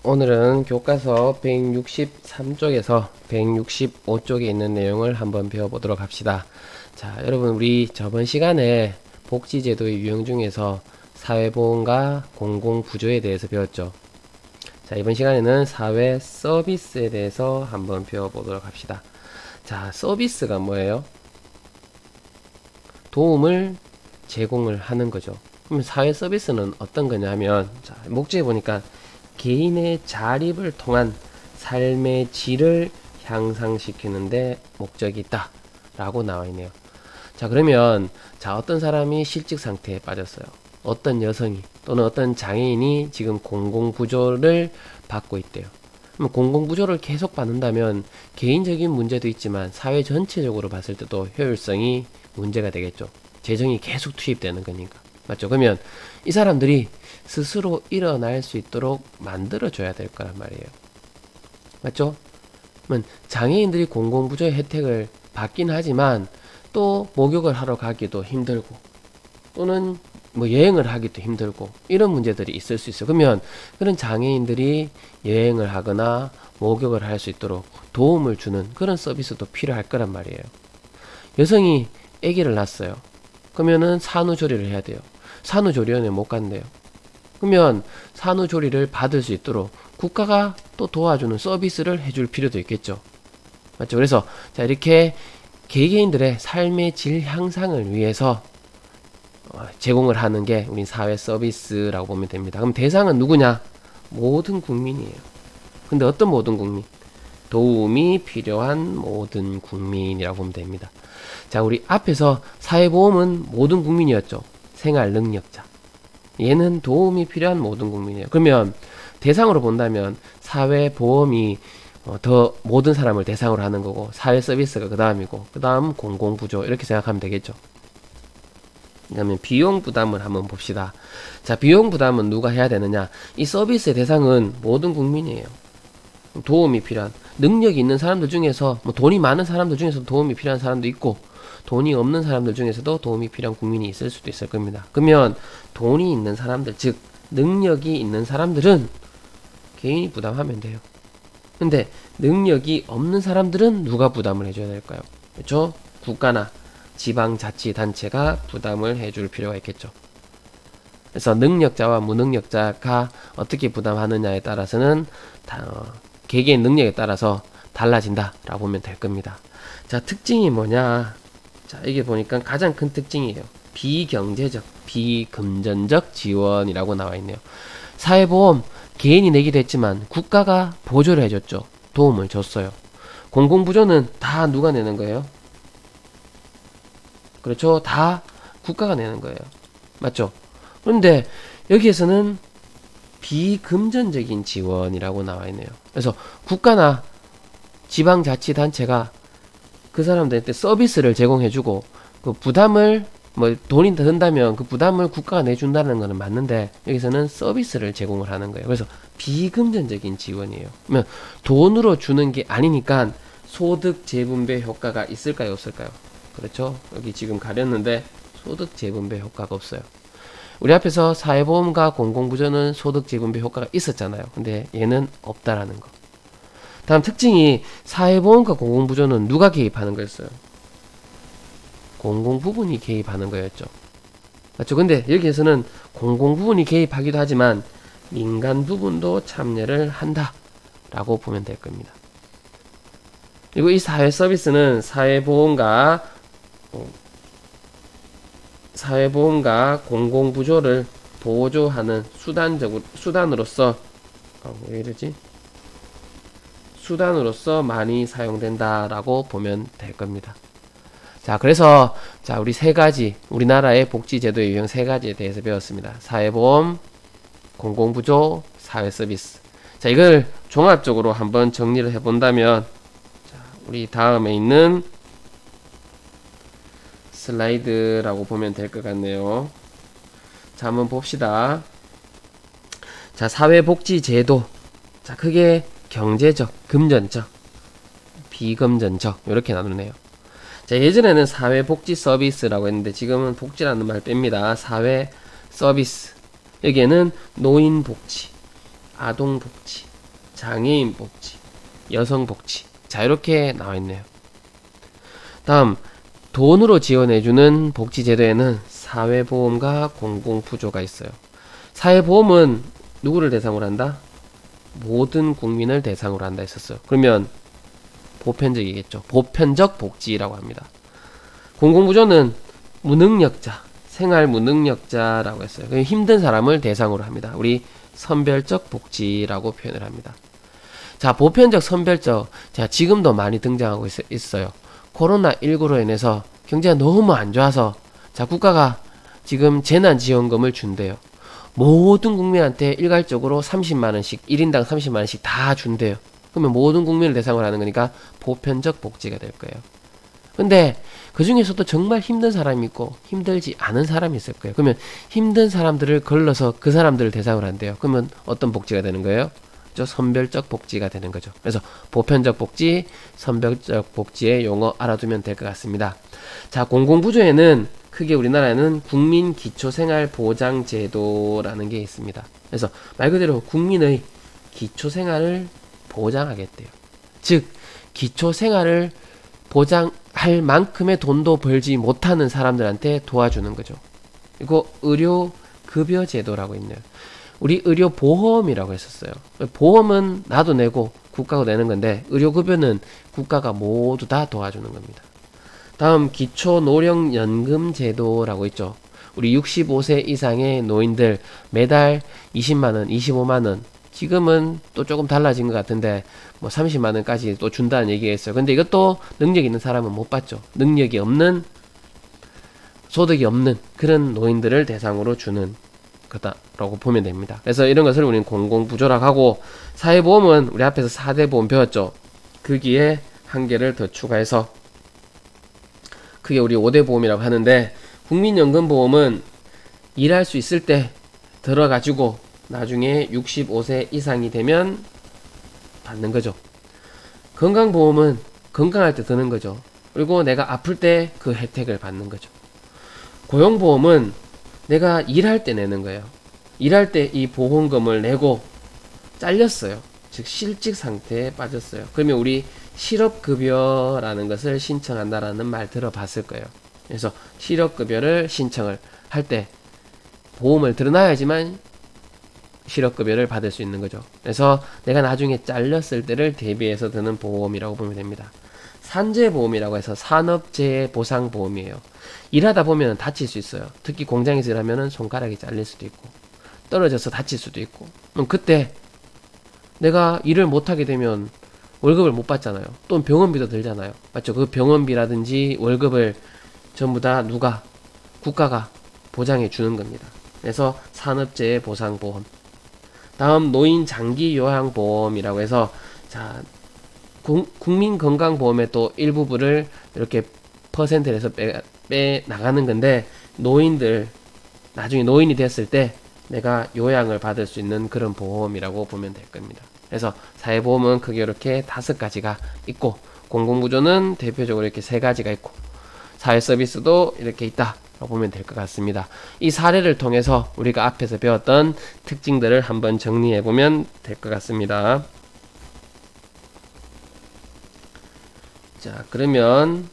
오늘은 교과서 163쪽에서 165쪽에 있는 내용을 한번 배워보도록 합시다. 자, 여러분, 우리 저번 시간에 복지제도의 유형 중에서 사회보험과 공공부조에 대해서 배웠죠. 자, 이번 시간에는 사회 서비스에 대해서 한번 배워보도록 합시다. 자, 서비스가 뭐예요? 도움을 제공을 하는 거죠. 그럼 사회 서비스는 어떤 거냐 하면, 자, 목적에 보니까 개인의 자립을 통한 삶의 질을 향상시키는데 목적이 있다 라고 나와 있네요. 자, 그러면 어떤 사람이 실직 상태에 빠졌어요. 어떤 여성이 또는 어떤 장애인이 지금 공공부조를 받고 있대요. 그럼 공공부조를 계속 받는다면 개인적인 문제도 있지만 사회 전체적으로 봤을 때도 효율성이 문제가 되겠죠. 재정이 계속 투입되는 거니까. 맞죠? 그러면 이 사람들이 스스로 일어날 수 있도록 만들어줘야 될 거란 말이에요. 맞죠? 그러면 장애인들이 공공부조의 혜택을 받긴 하지만 또 목욕을 하러 가기도 힘들고 또는 뭐 여행을 하기도 힘들고 이런 문제들이 있을 수 있어요. 그러면 그런 장애인들이 여행을 하거나 목욕을 할 수 있도록 도움을 주는 그런 서비스도 필요할 거란 말이에요. 여성이 아기를 낳았어요. 그러면은 산후조리를 해야 돼요. 산후조리원에 못 간대요. 그러면 산후조리를 받을 수 있도록 국가가 또 도와주는 서비스를 해줄 필요도 있겠죠. 맞죠? 그래서 자, 이렇게 개개인들의 삶의 질 향상을 위해서 제공을 하는 게 우리 사회 서비스라고 보면 됩니다. 그럼 대상은 누구냐? 모든 국민이에요. 근데 어떤 모든 국민? 도움이 필요한 모든 국민이라고 보면 됩니다. 자, 우리 앞에서 사회보험은 모든 국민이었죠. 생활능력자. 얘는 도움이 필요한 모든 국민이에요. 그러면 대상으로 본다면 사회보험이 더 모든 사람을 대상으로 하는 거고 사회서비스가 그 다음이고 그 다음 공공부조 이렇게 생각하면 되겠죠. 그러면 비용부담을 한번 봅시다. 자, 비용부담은 누가 해야 되느냐? 이 서비스의 대상은 모든 국민이에요. 도움이 필요한 능력이 있는 사람들 중에서 뭐 돈이 많은 사람들 중에서 도움이 필요한 사람도 있고 돈이 없는 사람들 중에서도 도움이 필요한 국민이 있을 수도 있을 겁니다. 그러면 돈이 있는 사람들, 즉 능력이 있는 사람들은 개인이 부담하면 돼요. 근데 능력이 없는 사람들은 누가 부담을 해줘야 될까요? 그렇죠? 국가나 지방자치단체가 부담을 해줄 필요가 있겠죠. 그래서 능력자와 무능력자가 어떻게 부담하느냐에 따라서는 개개인 능력에 따라서 달라진다라고 보면 될 겁니다. 자, 특징이 뭐냐? 자, 이게 보니까 가장 큰 특징이에요. 비경제적, 비금전적 지원이라고 나와 있네요. 사회보험 개인이 내기도 했지만 국가가 보조를 해줬죠. 도움을 줬어요. 공공부조는 다 누가 내는 거예요? 그렇죠? 다 국가가 내는 거예요. 맞죠? 그런데 여기에서는 비금전적인 지원이라고 나와 있네요. 그래서 국가나 지방자치단체가 그 사람들한테 서비스를 제공해주고 그 부담을 뭐 돈이 더 든다면 그 부담을 국가가 내준다는 거는 맞는데 여기서는 서비스를 제공을 하는 거예요. 그래서 비금전적인 지원이에요. 그러면 돈으로 주는 게 아니니까 소득 재분배 효과가 있을까요? 없을까요? 그렇죠? 여기 지금 가렸는데 소득 재분배 효과가 없어요. 우리 앞에서 사회보험과 공공부조는 소득 재분배 효과가 있었잖아요. 근데 얘는 없다라는 거. 다음 특징이 사회보험과 공공부조는 누가 개입하는 거였어요? 공공부분이 개입하는 거였죠. 맞죠? 근데 여기에서는 공공부분이 개입하기도 하지만 민간 부분도 참여를 한다 라고 보면 될 겁니다. 그리고 이 사회 서비스는 사회보험과 공공부조를 보조하는 수단으로서 많이 사용된다라고 보면 될 겁니다. 자, 그래서 우리 세 가지 우리나라의 복지제도의 유형 세 가지에 대해서 배웠습니다. 사회보험, 공공부조, 사회서비스. 자, 이걸 종합적으로 한번 정리를 해본다면 우리 다음에 있는 슬라이드라고 보면 될 것 같네요. 자, 한번 봅시다. 자, 사회복지제도. 자, 크게 경제적, 금전적, 비금전적 이렇게 나누네요. 자, 예전에는 사회복지 서비스라고 했는데 지금은 복지라는 말 뺍니다. 사회 서비스. 여기에는 노인복지, 아동복지, 장애인 복지, 여성 복지. 자, 이렇게 나와 있네요. 다음, 돈으로 지원해주는 복지제도에는 사회보험과 공공부조가 있어요. 사회보험은 누구를 대상으로 한다? 모든 국민을 대상으로 한다 했었어요. 그러면 보편적이겠죠. 보편적 복지라고 합니다. 공공부조는 무능력자, 생활 무능력자라고 했어요. 힘든 사람을 대상으로 합니다. 우리 선별적 복지라고 표현을 합니다. 자, 보편적, 선별적. 자, 지금도 많이 등장하고 있어요. 코로나19로 인해서 경제가 너무 안 좋아서, 자, 국가가 지금 재난지원금을 준대요. 모든 국민한테 일괄적으로 30만원씩, 1인당 30만원씩 다 준대요. 그러면 모든 국민을 대상으로 하는 거니까 보편적 복지가 될 거예요. 근데 그 중에서도 정말 힘든 사람이 있고 힘들지 않은 사람이 있을 거예요. 그러면 힘든 사람들을 걸러서 그 사람들을 대상으로 한대요. 그러면 어떤 복지가 되는 거예요? 선별적 복지가 되는 거죠. 그래서 보편적 복지, 선별적 복지의 용어 알아두면 될 것 같습니다. 자, 공공부조에는 크게 우리나라에는 국민기초생활보장제도라는 게 있습니다. 그래서 말 그대로 국민의 기초생활을 보장하겠대요. 즉, 기초생활을 보장할 만큼의 돈도 벌지 못하는 사람들한테 도와주는 거죠. 그리고 의료급여제도라고 있네요. 우리 의료보험이라고 했었어요. 보험은 나도 내고 국가가 내는 건데, 의료급여는 국가가 모두 다 도와주는 겁니다. 다음, 기초노령연금제도라고 있죠. 우리 65세 이상의 노인들 매달 20만원, 25만원, 지금은 또 조금 달라진 것 같은데 뭐 30만원까지 또 준다는 얘기가 있어요. 근데 이것도 능력 있는 사람은 못 받죠. 능력이 없는, 소득이 없는 그런 노인들을 대상으로 주는 거다라고 보면 됩니다. 그래서 이런 것을 우리는 공공부조라고 하고, 사회보험은 우리 앞에서 4대 보험 배웠죠. 거기에 한 개를 더 추가해서 그게 우리 5대 보험이라고 하는데, 국민연금보험은 일할 수 있을 때 들어가지고 나중에 65세 이상이 되면 받는 거죠. 건강보험은 건강할 때 드는 거죠. 그리고 내가 아플 때 그 혜택을 받는 거죠. 고용보험은 내가 일할 때 내는 거예요. 일할 때 이 보험금을 내고 잘렸어요. 즉 실직 상태에 빠졌어요. 그러면 우리 실업급여라는 것을 신청한다라는 말 들어봤을 거예요. 그래서 실업급여를 신청을 할 때 보험을 들어놔야지만 실업급여를 받을 수 있는 거죠. 그래서 내가 나중에 잘렸을 때를 대비해서 드는 보험이라고 보면 됩니다. 산재보험이라고 해서 산업재해보상보험이에요. 일하다 보면 다칠 수 있어요. 특히 공장에서 일하면 손가락이 잘릴 수도 있고 떨어져서 다칠 수도 있고, 그럼 그때 내가 일을 못하게 되면 월급을 못 받잖아요. 또는 병원비도 들잖아요. 맞죠? 그 병원비라든지 월급을 전부 다 누가? 국가가 보장해 주는 겁니다. 그래서 산업재해보상보험. 다음, 노인 장기요양보험이라고 해서, 자, 국민건강보험의 또 일부분을 이렇게 퍼센트를 해서 빼 나가는 건데, 노인들 나중에 노인이 됐을 때 내가 요양을 받을 수 있는 그런 보험이라고 보면 될 겁니다. 그래서 사회보험은 크게 이렇게 5가지가 있고, 공공부조는 대표적으로 이렇게 3가지가 있고, 사회서비스도 이렇게 있다라고 보면 될 것 같습니다. 이 사례를 통해서 우리가 앞에서 배웠던 특징들을 한번 정리해 보면 될 것 같습니다. 자, 그러면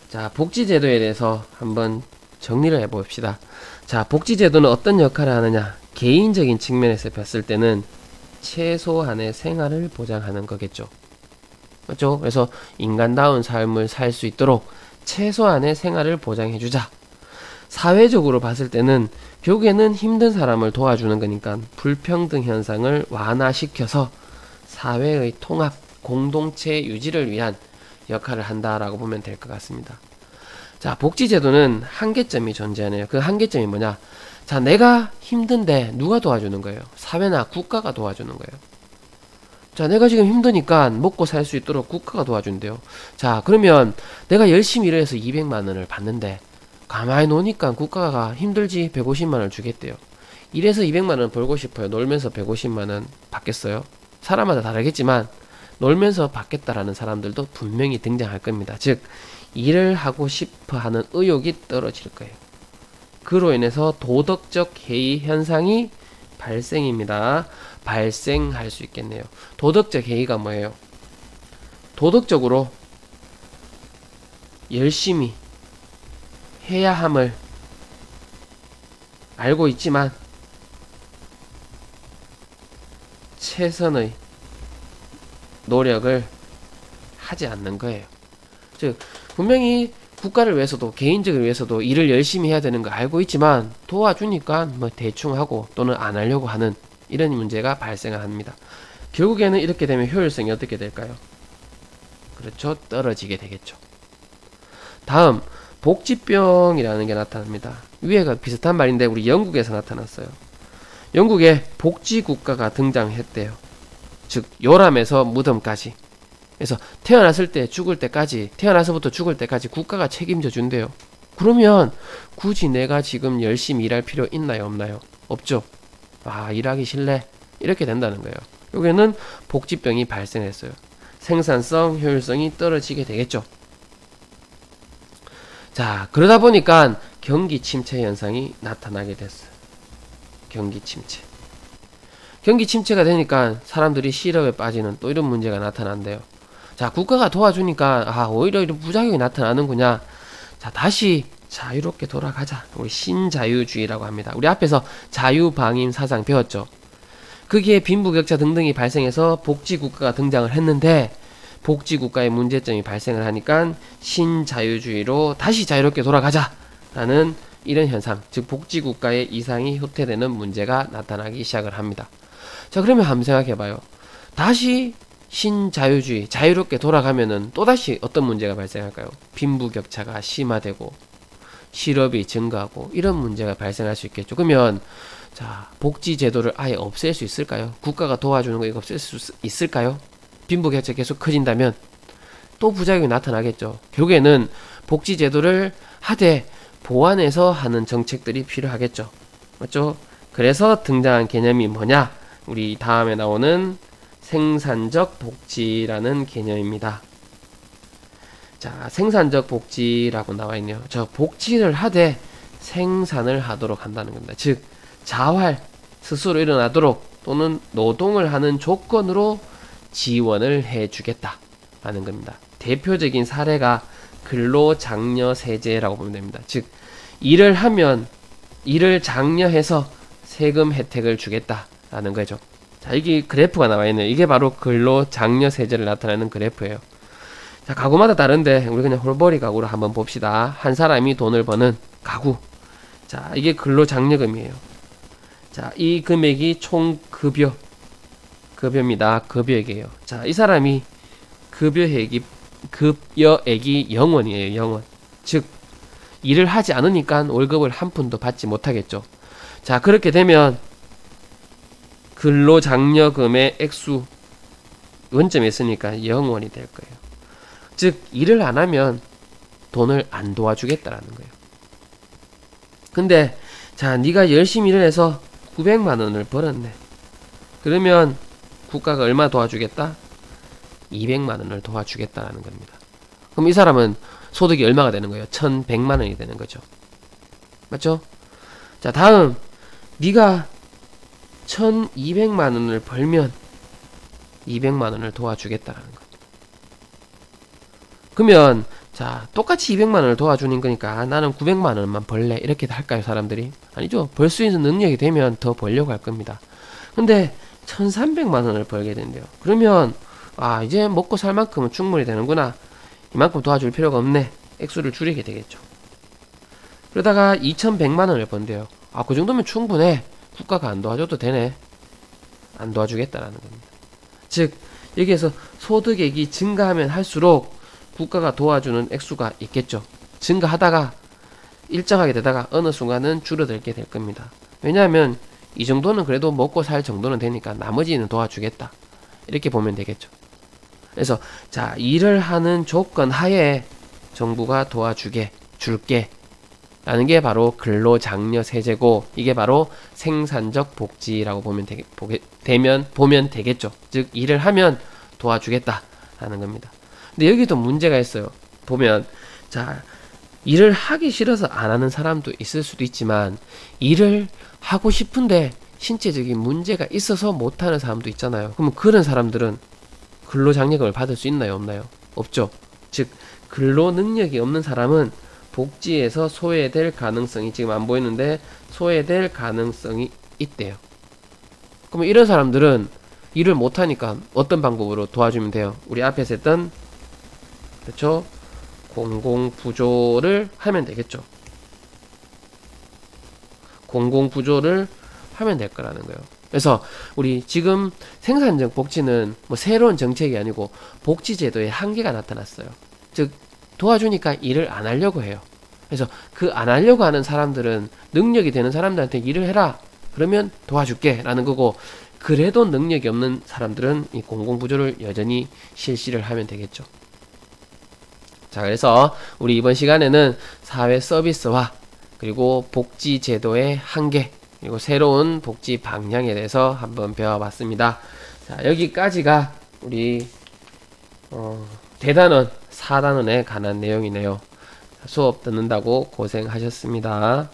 자, 복지제도에 대해서 한번 정리를 해 봅시다. 자, 복지제도는 어떤 역할을 하느냐? 개인적인 측면에서 봤을 때는 최소한의 생활을 보장하는 거겠죠. 맞죠? 그래서 인간다운 삶을 살 수 있도록 최소한의 생활을 보장해주자. 사회적으로 봤을 때는 결국에는 힘든 사람을 도와주는 거니까 불평등 현상을 완화시켜서 사회의 통합, 공동체 유지를 위한 역할을 한다라고 보면 될 것 같습니다. 자, 복지제도는 한계점이 존재하네요. 그 한계점이 뭐냐? 자, 내가 힘든데 누가 도와주는 거예요? 사회나 국가가 도와주는 거예요. 자, 내가 지금 힘드니까 먹고 살 수 있도록 국가가 도와준대요. 자, 그러면 내가 열심히 일해서 200만원을 받는데 가만히 노니까 국가가 힘들지 150만원을 주겠대요. 이래서 200만원 벌고 싶어요. 놀면서 150만원 받겠어요? 사람마다 다르겠지만 놀면서 받겠다라는 사람들도 분명히 등장할 겁니다. 즉, 일을 하고 싶어 하는 의욕이 떨어질 거예요. 그로 인해서 도덕적 해이 현상이 발생입니다. 발생할 수 있겠네요. 도덕적 해이가 뭐예요? 도덕적으로 열심히 해야 함을 알고 있지만 최선의 노력을 하지 않는 거예요. 즉 분명히 국가를 위해서도 개인적을 위해서도 일을 열심히 해야 되는 거 알고 있지만 도와주니까 뭐 대충 하고 또는 안 하려고 하는 이런 문제가 발생을 합니다. 결국에는 이렇게 되면 효율성이 어떻게 될까요? 그렇죠. 떨어지게 되겠죠. 다음 복지병이라는 게 나타납니다. 위에가 비슷한 말인데 우리 영국에서 나타났어요. 영국에 복지국가가 등장했대요. 즉 요람에서 무덤까지. 그래서 태어났을 때 죽을 때까지, 태어나서부터 죽을 때까지 국가가 책임져 준대요. 그러면 굳이 내가 지금 열심히 일할 필요 있나요, 없나요? 없죠. 아, 일하기 싫네. 이렇게 된다는 거예요. 여기는 복지병이 발생했어요. 생산성, 효율성이 떨어지게 되겠죠. 자, 그러다 보니까 경기 침체 현상이 나타나게 됐어요. 경기 침체. 경기 침체가 되니까 사람들이 실업에 빠지는 또 이런 문제가 나타난대요. 자, 국가가 도와주니까 오히려 이런 부작용이 나타나는구나. 자, 다시 자유롭게 돌아가자. 우리 신자유주의라고 합니다. 우리 앞에서 자유방임 사상 배웠죠. 거기에 빈부격차 등등이 발생해서 복지국가가 등장을 했는데 복지국가의 문제점이 발생을 하니까 신자유주의로 다시 자유롭게 돌아가자 라는 이런 현상, 즉 복지국가의 이상이 후퇴되는 문제가 나타나기 시작을 합니다. 자, 그러면 한번 생각해봐요. 다시 신자유주의, 자유롭게 돌아가면은 또다시 어떤 문제가 발생할까요? 빈부격차가 심화되고 실업이 증가하고 이런 문제가 발생할 수 있겠죠. 그러면 자, 복지제도를 아예 없앨 수 있을까요? 국가가 도와주는 거 이거 없앨 수 있을까요? 빈부격차 계속 커진다면 또 부작용이 나타나겠죠. 결국에는 복지제도를 하되 보완해서 하는 정책들이 필요하겠죠. 맞죠? 그래서 등장한 개념이 뭐냐? 우리 다음에 나오는 생산적 복지라는 개념입니다. 자, 생산적 복지라고 나와 있네요. 저 복지를 하되 생산을 하도록 한다는 겁니다. 즉 자활 스스로 일어나도록 또는 노동을 하는 조건으로 지원을 해주겠다 라는 겁니다. 대표적인 사례가 근로장려세제라고 보면 됩니다. 즉 일을 하면 일을 장려해서 세금 혜택을 주겠다 라는 거죠. 자, 이게 그래프가 나와 있네요. 이게 바로 근로장려세제를 나타내는 그래프예요. 자, 가구마다 다른데 우리 그냥 홀벌이 가구로 한번 봅시다. 한 사람이 돈을 버는 가구. 자, 이게 근로장려금이에요. 자, 이 금액이 총 급여입니다. 급여액이에요. 자, 이 사람이 급여액이 0원이에요. 0원. 즉 일을 하지 않으니까 월급을 한 푼도 받지 못하겠죠. 자, 그렇게 되면 근로장려금의 액수 원점에 있으니까 0원이 될 거예요. 즉 일을 안 하면 돈을 안 도와주겠다라는 거예요. 근데 자, 네가 열심히 일을 해서 900만 원을 벌었네. 그러면 국가가 얼마 도와주겠다? 200만 원을 도와주겠다라는 겁니다. 그럼 이 사람은 소득이 얼마가 되는 거예요? 1100만 원이 되는 거죠. 맞죠? 자, 다음 네가 1200만 원을 벌면 200만 원을 도와주겠다라는 거. 그러면 자, 똑같이 200만 원을 도와주는 거니까 나는 900만 원만 벌래 이렇게 할까요, 사람들이? 아니죠. 벌 수 있는 능력이 되면 더 벌려고 할 겁니다. 근데 1300만 원을 벌게 된대요. 그러면 이제 먹고 살 만큼은 충분히 되는구나. 이만큼 도와줄 필요가 없네. 액수를 줄이게 되겠죠. 그러다가 2100만 원을 번대요. 그 정도면 충분해. 국가가 안 도와줘도 되네. 안 도와주겠다라는 겁니다. 즉 여기에서 소득액이 증가하면 할수록 국가가 도와주는 액수가 있겠죠. 증가하다가 일정하게 되다가 어느 순간은 줄어들게 될 겁니다. 왜냐하면 이 정도는 그래도 먹고 살 정도는 되니까 나머지는 도와주겠다. 이렇게 보면 되겠죠. 그래서 자, 일을 하는 조건 하에 정부가 도와줄게 라는 게 바로 근로장려세제고 이게 바로 생산적 복지라고 보면 되겠죠. 즉 일을 하면 도와주겠다 라는 겁니다. 근데 여기도 문제가 있어요. 보면 자, 일을 하기 싫어서 안 하는 사람도 있을 수도 있지만 일을 하고 싶은데 신체적인 문제가 있어서 못하는 사람도 있잖아요. 그러면 그런 사람들은 근로장려금을 받을 수 있나요, 없나요? 없죠. 즉 근로 능력이 없는 사람은 복지에서 소외될 가능성이, 지금 안 보이는데 소외될 가능성이 있대요. 그러면 이런 사람들은 일을 못하니까 어떤 방법으로 도와주면 돼요? 우리 앞에서 했던, 그렇죠? 공공부조를 하면 되겠죠. 공공부조를 하면 될 거라는 거예요. 그래서 우리 지금 생산적 복지는 뭐 새로운 정책이 아니고 복지제도에 한계가 나타났어요. 즉 도와주니까 일을 안 하려고 해요. 그래서 그 안 하려고 하는 사람들은 능력이 되는 사람들한테 일을 해라, 그러면 도와줄게 라는 거고, 그래도 능력이 없는 사람들은 이 공공부조를 여전히 실시를 하면 되겠죠. 자, 그래서 우리 이번 시간에는 사회 서비스와 그리고 복지제도의 한계, 그리고 새로운 복지 방향에 대해서 한번 배워봤습니다. 자, 여기까지가 우리 대단원 4단원에 관한 내용이네요. 수업 듣는다고 고생하셨습니다.